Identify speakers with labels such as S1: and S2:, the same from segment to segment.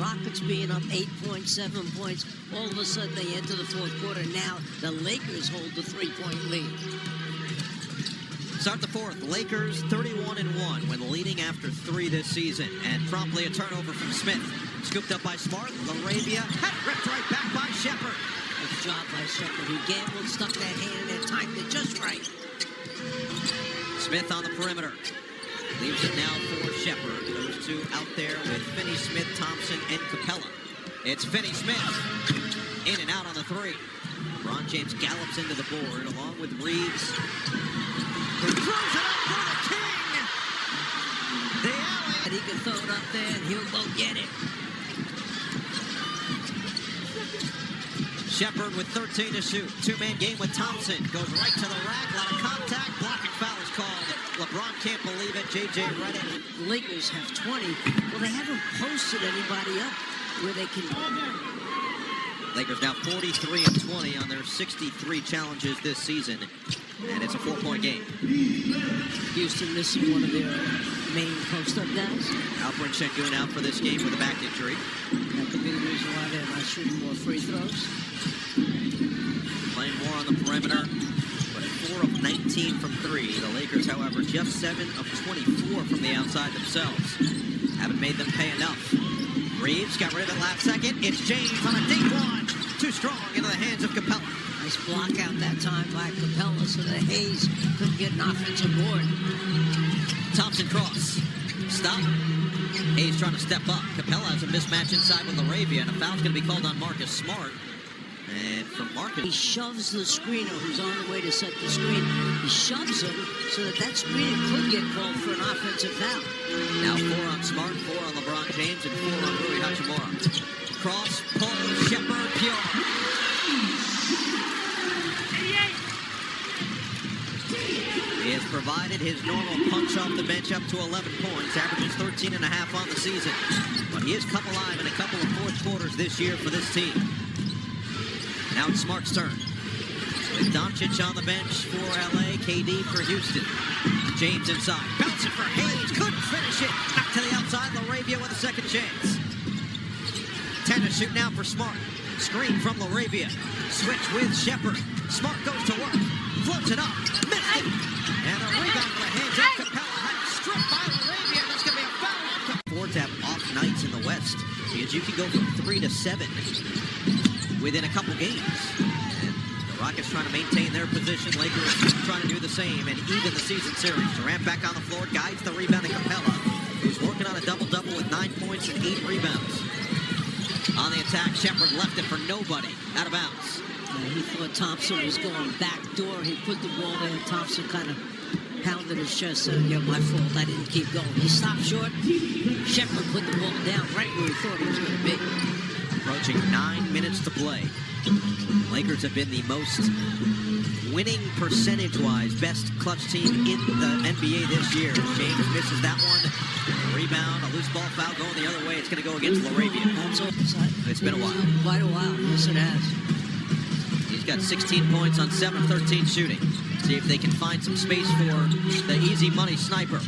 S1: Rockets being up 8.7 points. All of a sudden, they enter the fourth quarter. Now, the Lakers hold the three-point lead.
S2: Start the fourth. Lakers 31-1 when leading after 3 this season. And promptly a turnover from Smith. Scooped up by Smart. LaRavia had it ripped right back by Shepard.
S1: Good job by Shepard. He gambled, stuck that hand in there, timed it just right.
S2: Smith on the perimeter. Leaves it now for Shepard. Those two out there with Finney Smith, Thompson, and Capella. It's Finney Smith. In and out on the three. LeBron James gallops into the board along with Reeves. Who throws it up for the King. The alley.
S1: And he can throw it up there and he'll go get it.
S2: Shepard with 13 to shoot. Two-man game with Thompson. Goes right to the rack. A lot of contact. Blocking foul is called. LeBron can't believe it. J.J. Redick.
S1: The Lakers have 20. Well, they haven't posted anybody up where they can...
S2: Lakers now 43-20 on their 63 challenges this season. And it's a 4-point game.
S1: Houston missing one of their main post-up guys.
S2: Alperen Sengun out for this game with a back injury.
S1: That could be the reason why they're not shooting more free throws.
S2: Playing more on the perimeter, but 4 of 19 from 3. The Lakers, however, just 7 of 24 from the outside themselves. Haven't made them pay enough. Reeves got rid of it last second. It's James on a deep one. Too strong into the hands of Capella.
S1: Nice block out that time by Capella so that Hayes couldn't get an offensive board.
S2: Thompson cross. Stop. Hayes trying to step up. Capella has a mismatch inside with LaRavia, and a foul's going to be called on Marcus Smart. And from Marcus,
S1: he shoves the screener who's on the way to set the screen. He shoves him so that that screener could get called for an offensive foul.
S2: Now 4 on Smart, 4 on LeBron James, and 4 on Rui Hachimura. Cross, pull, Shepard, pure. He has provided his normal punch off the bench up to 11 points, averages 13.5 on the season. But he has come alive in a couple of fourth quarters this year for this team. Now it's Smart's turn. With Doncic on the bench for LA, KD for Houston. James inside. Bounce it for Hayes. Couldn't finish it. Back to the outside. LaRavia with a second chance. 10 to shoot now for Smart. Screen from LaRavia. Switch with Shepard. Smart goes to work. Floats it up. Missed it. And a rebound for the hands of Capella. Had it stripped by LaRavia. There's going to be a foul on Capella. Forwards have off nights in the West. Because you can go from 3 to 7 within a couple games. And the Rockets trying to maintain their position. Lakers trying to do the same and even the season series. Durant back on the floor, guides the rebound to Capella, who's working on a double-double with 9 points and 8 rebounds. On the attack, Shepard left it for nobody. Out of bounds.
S1: He thought Thompson was going back door. He put the ball there. Thompson kind of pounded his chest, said, yeah, my fault. I didn't keep going. He stopped short. Shepard put the ball down right where he thought it was going to be.
S2: Approaching 9 minutes to play. Lakers have been the most winning percentage-wise best clutch team in the NBA this year. James misses that one. A rebound, a loose ball foul going the other way. It's going to go against LaRavia. It's been a while.
S1: Quite a while. Yes, it has.
S2: He's got 16 points on 7 of 13 shooting. See if they can find some space for the easy money sniper.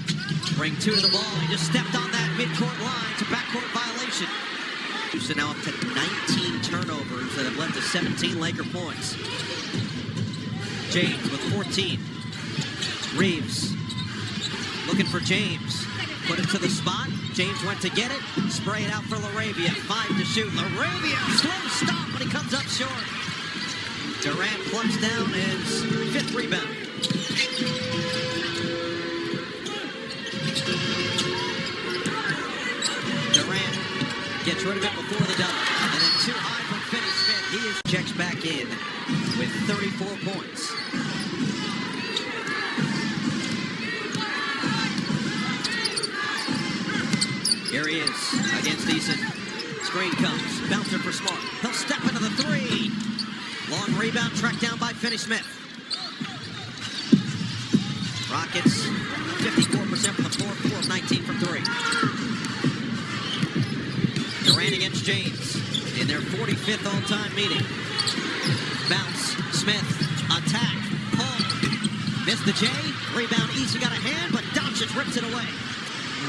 S2: Bring 2 to the ball. He just stepped on that midcourt line to backcourt violation. Houston now up to 19 turnovers that have led to 17 Laker points. James with 14. Reeves looking for James. Put it to the spot. James went to get it. Spray it out for LaRavia. 5 to shoot. LaRavia, slow stop, but he comes up short. Durant plunks down his 5th rebound. Durant gets rid of it before the double. And then too high from Finney Smith. He checks back in with 34 points. Here he is against Eason. Screen comes. Bouncer for Smart. He'll step into the 3. Long rebound tracked down by Finney Smith. Rockets 54% from the floor, 4 of 19 from 3. Durant against James in their 45th all-time meeting. Bounce, Smith, attack, pull. Missed the J. Rebound, Easy got a hand, but Doncic rips it away.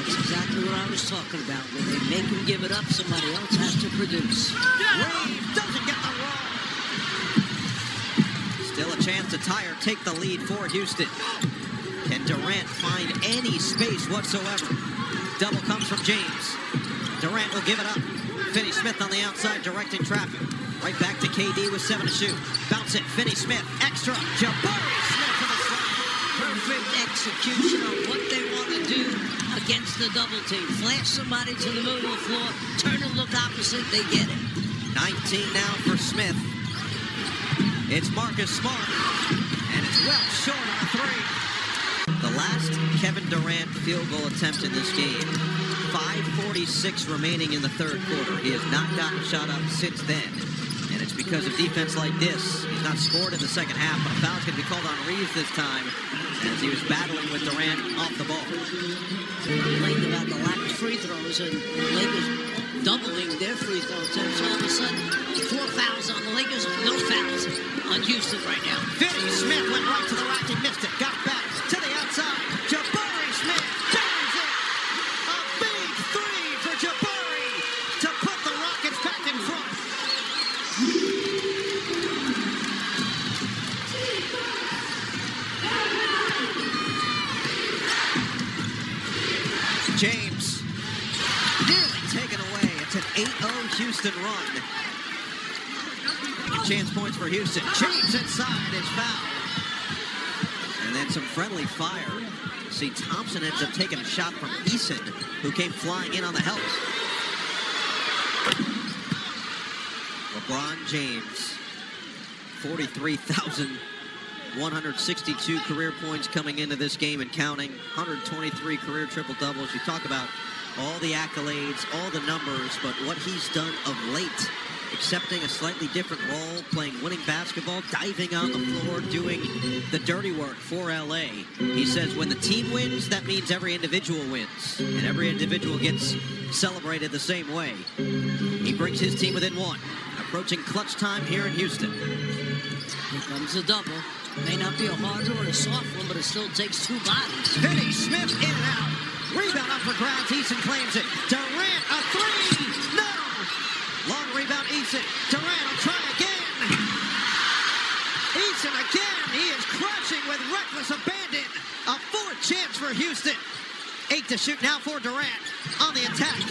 S1: That's exactly what I was talking about. When they make him give it up, somebody else has to produce.
S2: Reeves doesn't get the roll. Still a chance to tie or take the lead for Houston. Can Durant find any space whatsoever? Double comes from James. Durant will give it up. Finney-Smith on the outside directing traffic. Right back to KD with 7 to shoot. Bounce it, Finney-Smith, extra. Jabari Smith for the shot.
S1: Perfect execution on what they want to do against the double team. Flash somebody to the middle of the floor, turn and look opposite, they get it.
S2: 19 now for Smith. It's Marcus Smart, and it's well short on a three. The last Kevin Durant field goal attempt in this game. 5:46 remaining in the third quarter. He has not gotten shot up since then. And it's because of defense like this. He's not scored in the second half, but a foul's going to be called on Reeves this time as he was battling with Durant off the ball.
S1: Complained about the lack of free throws, and the Lakers doubling their free throw attempts. All of a sudden, 4 fouls on the Lakers, no fouls on Houston right now.
S2: Finney-Smith went right to the rack and missed it. Got back to the outside. Jabari Smith buries it. A big three for Jabari to put the Rockets back in front. James nearly taken away. It's an 8-0 Houston run. Chance points for Houston. James inside is fouled. And then some friendly fire. See, Thompson ends up taking a shot from Eason, who came flying in on the help. LeBron James, 43,162 career points coming into this game and counting. 123 career triple-doubles. You talk about all the accolades, all the numbers, but what he's done of late, accepting a slightly different role, playing winning basketball, diving on the floor, doing the dirty work for LA. He says when the team wins, that means every individual wins, and every individual gets celebrated the same way. He brings his team within one, approaching clutch time here in Houston.
S1: Here comes a double. May not be a hard or a soft one, but it still takes 2 bodies.
S2: Finney-Smith in and out. Rebound up for grabs. Eason claims it. Durant, a three. No! Long rebound, Eason. Durant will try again. Eason again. He is crushing with reckless abandon. A 4th chance for Houston. 8 to shoot now for Durant. On the attack.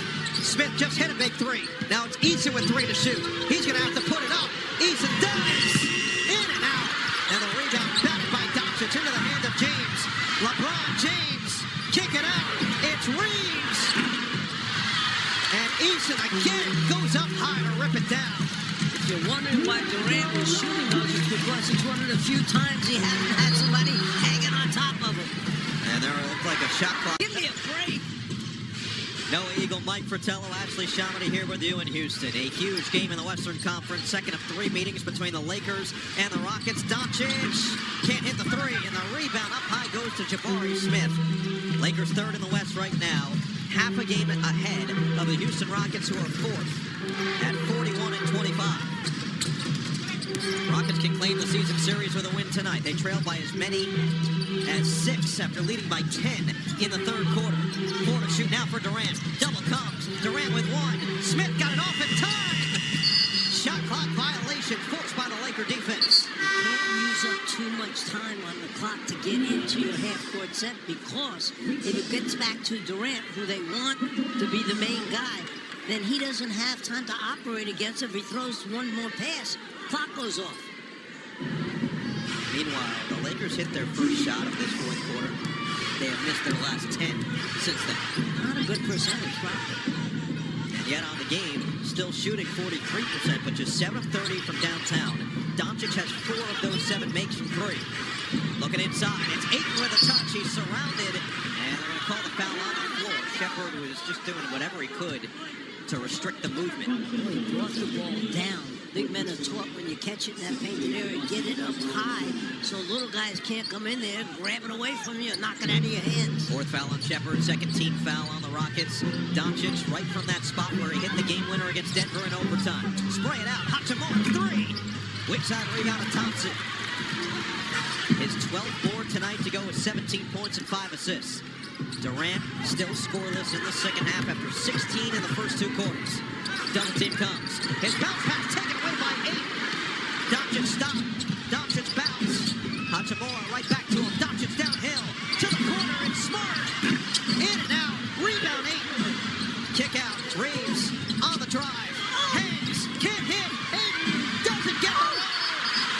S2: Smith just hit a big 3. Now it's Eason with 3 to shoot. He's going to have to put it up. Eason does. In and out. And the rebound batted by Doncic into the hand of James. LeBron James. Kick it out. It's Reeves. And Eason again goes up high to rip it down.
S1: If you're wondering why Durant was shooting those, it's because it's one of the few times he hasn't had somebody hanging on top of him.
S2: And there it looked like a shot clock.
S1: Give me a break.
S2: Noah Eagle, Mike Fratello, Ashley Shamity here with you in Houston. A huge game in the Western Conference. Second of 3 meetings between the Lakers and the Rockets. Doncic can't hit the 3, and the rebound up high goes to Jabari Smith. Lakers 3rd in the West right now. Half a game ahead of the Houston Rockets, who are 4th at 41-25. Rockets can claim the season series with a win tonight. They trail by as many as 6 after leading by 10 in the third quarter. 4 to shoot now for Durant. Double comes. Durant with 1. Smith got it off in time. Shot clock violation forced by the Laker defense.
S1: You can't use up too much time on the clock to get into your half-court set, because if it gets back to Durant, who they want to be the main guy, then he doesn't have time to operate against. If he throws one more pass, clock goes off.
S2: Meanwhile, the Lakers hit their first shot of this fourth quarter. They have missed their last 10 since then.
S1: Not a good percentage, probably.
S2: And yet on the game, still shooting 43%, but just 7 of 30 from downtown. Doncic has 4 of those 7 makes from 3. Looking inside, it's Ayton with a touch. He's surrounded, and they're going to call the foul on the floor. Shepherd was just doing whatever he could to restrict the movement.
S1: Well, he brought the ball down. Big men are taught when you catch it in that painted area, get it up high so little guys can't come in there, grab it away from you, and knock it out of your hands.
S2: 4th foul on Shepherd, 2nd team foul on the Rockets. Doncic right from that spot where he hit the game winner against Denver in overtime. Spray it out, Hachimura, 3. Weak side rebound of Thompson. His 12th board tonight to go with 17 points and 5 assists. Durant still scoreless in the second half after 16 in the first 2 quarters. Double team comes. His bounce pass taken away by 8. Doncic stopped. Doncic bounce. Hachimura right back to him. Doncic downhill to the corner and Smart. In and out. Rebound 8. Kick out. Reeves on the drive. Hangs. Can't hit. Ayton doesn't get the run.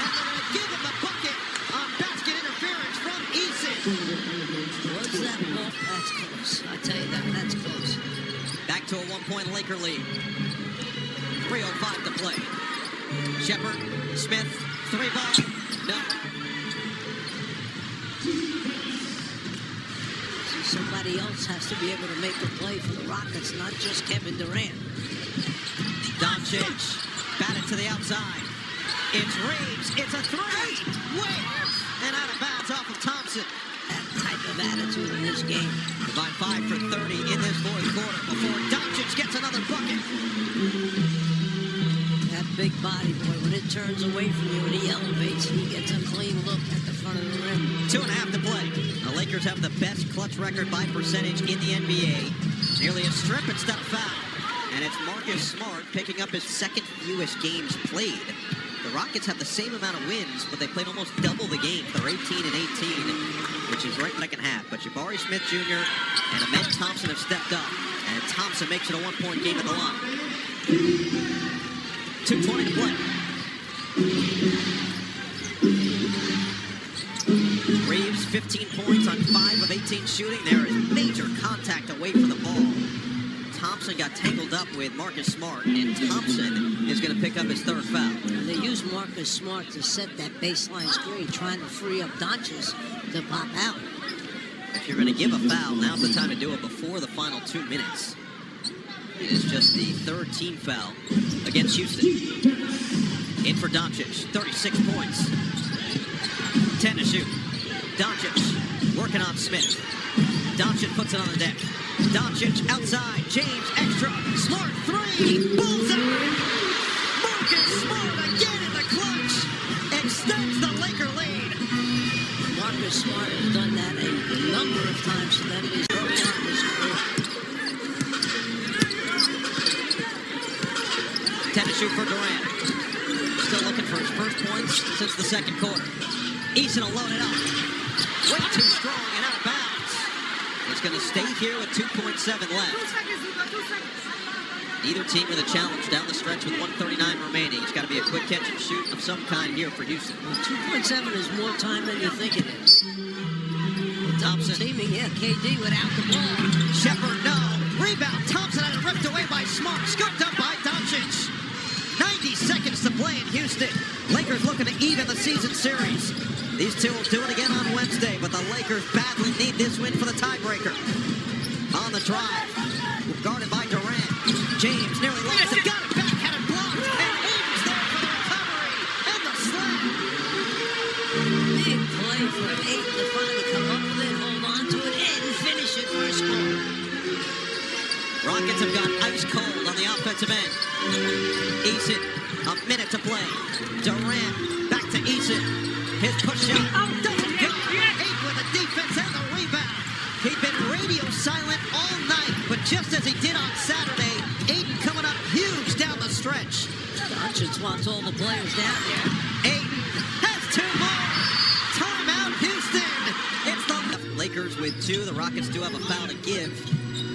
S2: And they're going to give him the bucket on basket interference from Eason.
S1: What's that ball? That's close. I tell you that. That's close.
S2: Back to a 1-point Laker lead. 3:05 to play. Shepard, Smith, 3-ball. No.
S1: See, somebody else has to be able to make a play for the Rockets, not just Kevin Durant.
S2: Doncic, batted to the outside. It's Reeves. It's a 3. Way off and out of bounds off of Thompson.
S1: That type of attitude in this game.
S2: Combined 5 for 30 in this fourth quarter before Doncic gets another bucket.
S1: That big body boy, when it turns away from you and he elevates, he gets a clean look at the front of the rim.
S2: 2.5 to play. The Lakers have the best clutch record by percentage in the NBA. Nearly a strip instead of foul. And it's Marcus Smart picking up his second fewest games played. The Rockets have the same amount of wins, but they played almost double the games. They're 18 and 18, which is right in the second half. But Jabari Smith Jr. and Ahmed Thompson have stepped up. And Thompson makes it a 1-point game at the line. 2:20 to play. Reeves, 15 points on 5 of 18 shooting. There is major contact away from the ball. Thompson got tangled up with Marcus Smart, and Thompson is going to pick up his 3rd foul.
S1: And they use Marcus Smart to set that baseline screen, trying to free up Doncic to pop out.
S2: If you're going to give a foul, now's the time to do it before the final 2 minutes. It is just the 3rd team foul against Houston. In for Doncic, 36 points. 10 to shoot. Doncic working on Smith. Doncic puts it on the deck. Doncic outside. James extra. Smart 3. Bullseye. Marcus Smart again in the clutch. Extends the Laker lead.
S1: Marcus Smart has done that a number of times for them. He's early on in his career.
S2: 10 to shoot for Durant. Still looking for his first points since the second quarter. Eason will load it up. Way too strong and out of bounds. It's going to stay here with 2.7 left. Neither team with a challenge down the stretch with 1:39 remaining. It's got to be a quick catch and shoot of some kind here for Houston.
S1: 2.7 is more time than you think it is.
S2: Thompson.
S1: Teaming, yeah, KD without the ball.
S2: Shepard, no. Rebound. Thompson had it ripped away by Smart. Scooped up by Doncic. 90 seconds to play in Houston. Lakers looking to even the season series. These two will do it again on Wednesday, but the Lakers badly need this win for the tiebreaker. On the drive. Guarded by Durant. James nearly lost it. Got it back. Had it blocked. And Ayton's there for the recovery. And the slam.
S1: Big play for Ayton to finally come up with it, hold on to it, and finish it for a score.
S2: Rockets have gone ice cold on the offensive end. Eason, a minute to play. Durant, back to Eason. His push shot. Oh, doesn't go. Ayton with the defense and the rebound. He'd been radio silent all night, but just as he did on Saturday, Ayton coming up huge down the stretch.
S1: Doncic wants all the players down there.
S2: Ayton has 2 more. Timeout, Houston. It's the Lakers with 2. The Rockets do have a foul to give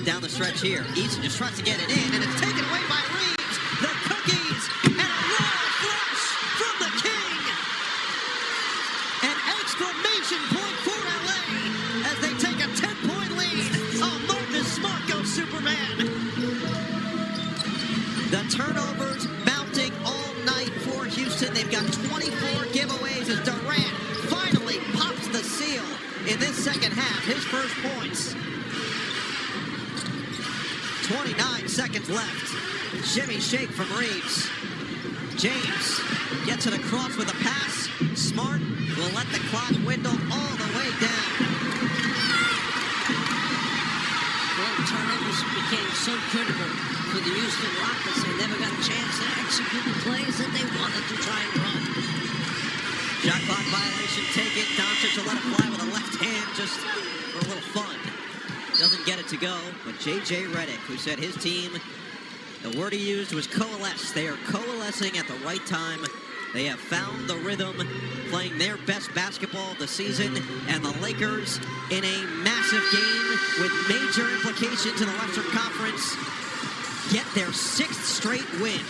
S2: down the stretch here. Eason just tries to get it in, and it's taken away by Reeves. The Cookies, and a royal flush from the King. An exclamation point for LA as they take a 10-point lead. Oh, Marcus Smart goes Superman. The turnovers mounting all night for Houston. They've got 24 giveaways as Durant finally pops the seal in this second half. His first points. 29 seconds left. Shimmy shake from Reeves. James gets it across with a pass. Smart will let the clock dwindle all the way down.
S1: Well, turnovers became so critical for the Houston Rockets. They never got a chance to execute the plays that they wanted to try and run.
S2: Shot clock violation taken. Doncic will let it fly with a left hand just for a little fun. get it to go. But J.J. Redick, who said his team, the word he used was coalesce. They are coalescing at the right time. They have found the rhythm, playing their best basketball of the season, and the Lakers in a massive game with major implications in the Western Conference get their 6th straight win.